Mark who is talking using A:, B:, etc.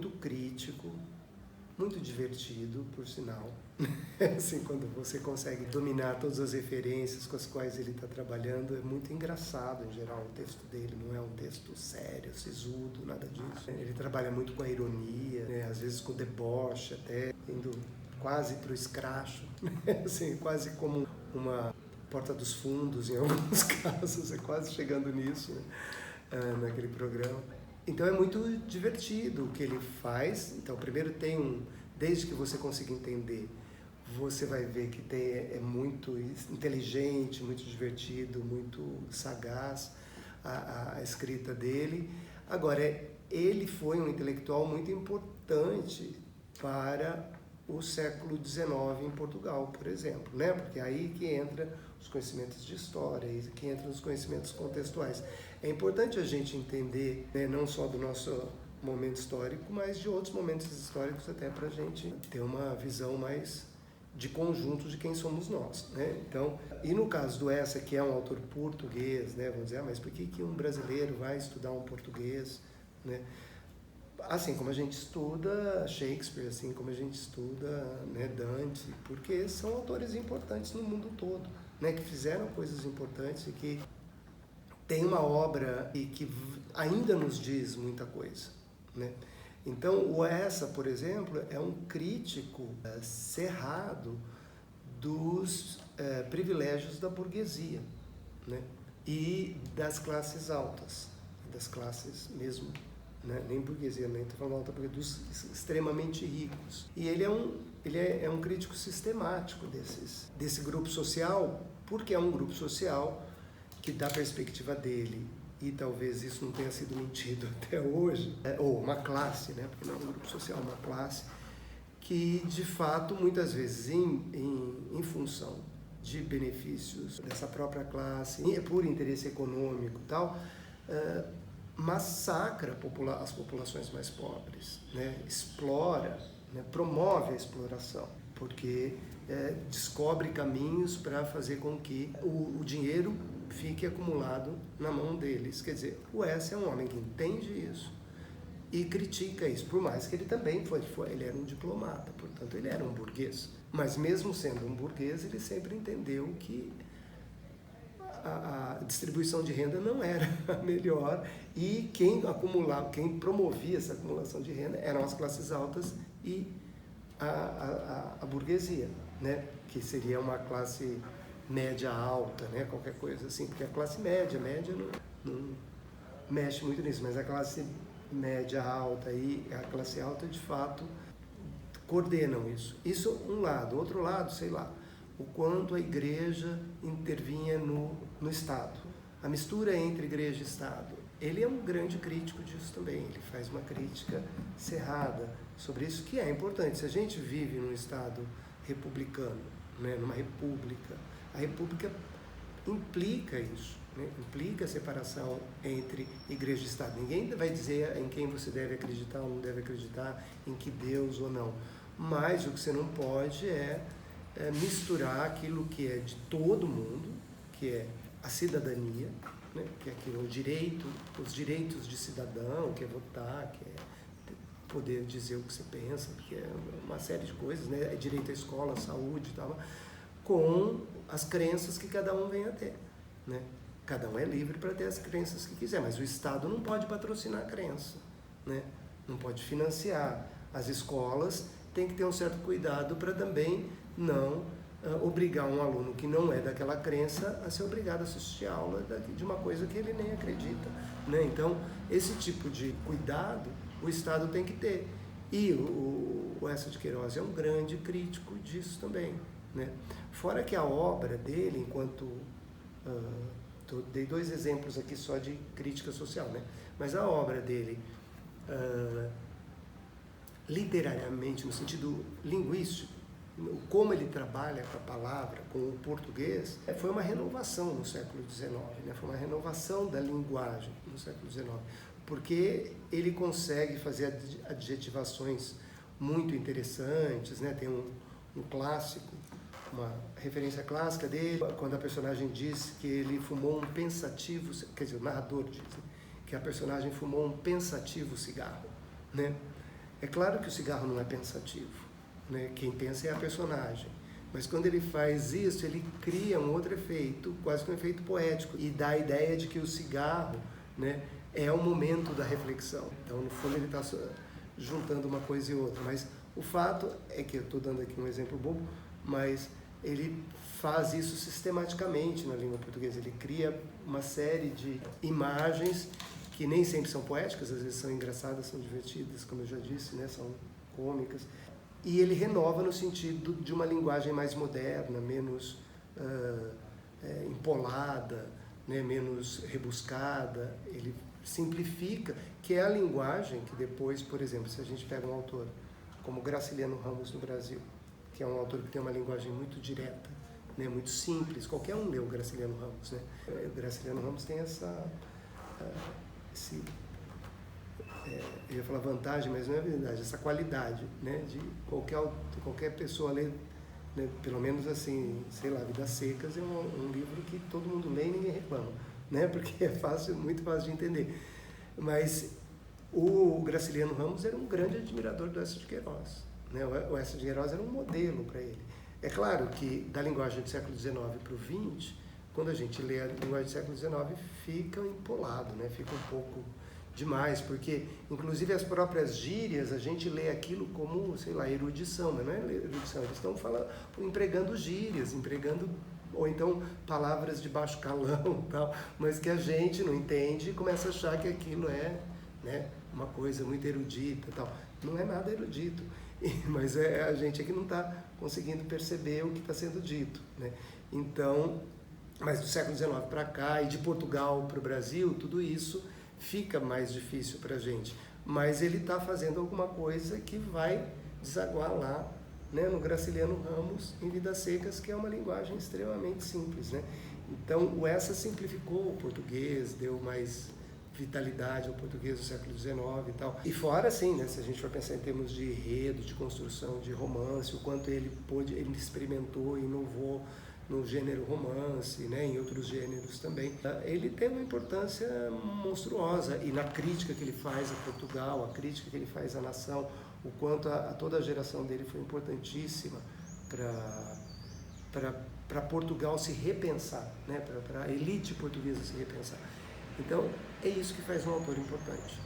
A: muito crítico, muito divertido, por sinal. Assim, quando você consegue dominar todas as referências com as quais ele está trabalhando, é muito engraçado, em geral, o texto dele não é um texto sério, sisudo, nada disso. Ele trabalha muito com a ironia, né? Às vezes com o deboche, até indo quase para o escracho, assim, quase como uma porta dos fundos, em alguns casos, é quase chegando nisso, né? Naquele programa. Então é muito divertido o que ele faz. Então, primeiro desde que você consiga entender, você vai ver que é muito inteligente, muito divertido, muito sagaz a escrita dele. Agora, ele foi um intelectual muito importante para o século XIX em Portugal, por exemplo, né? Porque é aí que entra os conhecimentos de história, aí que entram os conhecimentos contextuais. É importante a gente entender, né, não só do nosso momento histórico, mas de outros momentos históricos, até para a gente ter uma visão mais de conjunto de quem somos nós, né? Então, e no caso do Essa, que é um autor português, né? Vamos dizer, mas por que um brasileiro vai estudar um português, né? Assim como a gente estuda Shakespeare, assim como a gente estuda, né, Dante, porque são autores importantes no mundo todo, né, que fizeram coisas importantes e que tem uma obra e que ainda nos diz muita coisa, né? Então, o Essa, por exemplo, é um crítico cerrado dos privilégios da burguesia, né? E das classes altas, das classes mesmo, né? Nem burguesia, nem estou falando alta, porque dos extremamente ricos. E ele é um crítico sistemático desse grupo social, porque é um grupo social que, da perspectiva dele, e talvez isso não tenha sido mentido até hoje, ou uma classe, né? Porque não é um grupo social, uma classe, que de fato, muitas vezes, em função de benefícios dessa própria classe, por interesse econômico e tal, massacra as populações mais pobres, né? Explora, né? Promove a exploração, porque descobre caminhos para fazer com que o dinheiro fique acumulado na mão deles. Quer dizer, o Essa é um homem que entende isso e critica isso, por mais que ele também ele era um diplomata, portanto ele era um burguês. Mas mesmo sendo um burguês, ele sempre entendeu que a distribuição de renda não era a melhor e quem promovia essa acumulação de renda eram as classes altas e a burguesia, né? Que seria uma classe média alta, né? Qualquer coisa assim, porque a classe média não mexe muito nisso, mas a classe média alta e a classe alta de fato coordenam isso. Isso um lado. Outro lado, sei lá, o quanto a igreja intervinha no Estado. A mistura entre igreja e Estado. Ele é um grande crítico disso também. Ele faz uma crítica cerrada sobre isso, que é importante. Se a gente vive num Estado republicano, né, numa república, a república implica isso, né? Implica a separação entre igreja e Estado. Ninguém vai dizer em quem você deve acreditar ou não deve acreditar, em que Deus ou não. Mas o que você não pode é misturar aquilo que é de todo mundo, que é a cidadania, né? Que é aquilo, os direitos de cidadão, que é votar, que é poder dizer o que você pensa, que é uma série de coisas, né? É direito à escola, à saúde e tal, com as crenças que cada um vem a ter, né? Cada um é livre para ter as crenças que quiser, mas o Estado não pode patrocinar a crença, né? Não pode financiar. As escolas têm que ter um certo cuidado para também não obrigar um aluno que não é daquela crença a ser obrigado a assistir a aula de uma coisa que ele nem acredita, né? Então, esse tipo de cuidado o Estado tem que ter. E o Eça de Queiroz é um grande crítico disso também, né? Fora que a obra dele, dei 2 exemplos aqui só de crítica social, né? Mas a obra dele, literariamente, no sentido linguístico, como ele trabalha com a palavra, com o português, foi uma renovação no século XIX, né? Foi uma renovação da linguagem no século XIX, porque ele consegue fazer adjetivações muito interessantes, né? Tem um clássico, uma referência clássica dele, quando a personagem diz que ele fumou um pensativo, quer dizer, o narrador diz, né, que a personagem fumou um pensativo cigarro, né? É claro que o cigarro não é pensativo, né? Quem pensa é a personagem. Mas quando ele faz isso, ele cria um outro efeito, quase que um efeito poético, e dá a ideia de que o cigarro, né, é o momento da reflexão. Então, no fundo, ele está juntando uma coisa e outra. Mas o fato é que, eu estou dando aqui um exemplo bobo, mas ele faz isso sistematicamente na língua portuguesa. Ele cria uma série de imagens que nem sempre são poéticas, às vezes são engraçadas, são divertidas, como eu já disse, né, são cômicas. E ele renova no sentido de uma linguagem mais moderna, menos empolada, né, menos rebuscada. Ele simplifica, que é a linguagem que depois, por exemplo, se a gente pega um autor como Graciliano Ramos no Brasil, que é um autor que tem uma linguagem muito direta, né, muito simples, qualquer um lê o Graciliano Ramos, né? O Graciliano Ramos tem eu ia falar vantagem, mas não é verdade, essa qualidade, né, de qualquer pessoa ler, né, pelo menos assim, sei lá, Vidas Secas é um livro que todo mundo lê e ninguém reclama, né, porque é fácil, muito fácil de entender. Mas o Graciliano Ramos era um grande admirador do Enéas de Queiroz, né? O Enéas de Queiroz era um modelo para ele. É claro que da linguagem do século XIX para o XX, quando a gente lê a linguagem do século XIX, fica empolado, né? Fica um pouco demais, porque inclusive as próprias gírias, a gente lê aquilo como, sei lá, erudição, mas não é erudição, eles estão empregando gírias, ou então palavras de baixo calão, tal, mas que a gente não entende e começa a achar que aquilo é, né, uma coisa muito erudita, tal. Não é nada erudito, mas a gente aqui não está conseguindo perceber o que está sendo dito, né? Então, mas do século XIX para cá e de Portugal para o Brasil, tudo isso fica mais difícil para a gente. Mas ele está fazendo alguma coisa que vai desaguar lá, né, no Graciliano Ramos, em Vidas Secas, que é uma linguagem extremamente simples, né? Então, o Essa simplificou o português, deu mais vitalidade ao português do século XIX e tal. E fora, assim, né, se a gente for pensar em termos de enredo, de construção, de romance, o quanto ele experimentou e inovou no gênero romance, né, em outros gêneros também. Ele tem uma importância monstruosa, e na crítica que ele faz a Portugal, a crítica que ele faz à nação, o quanto toda a geração dele foi importantíssima para Portugal se repensar, né, para a elite portuguesa se repensar. Então, é isso que faz um autor importante.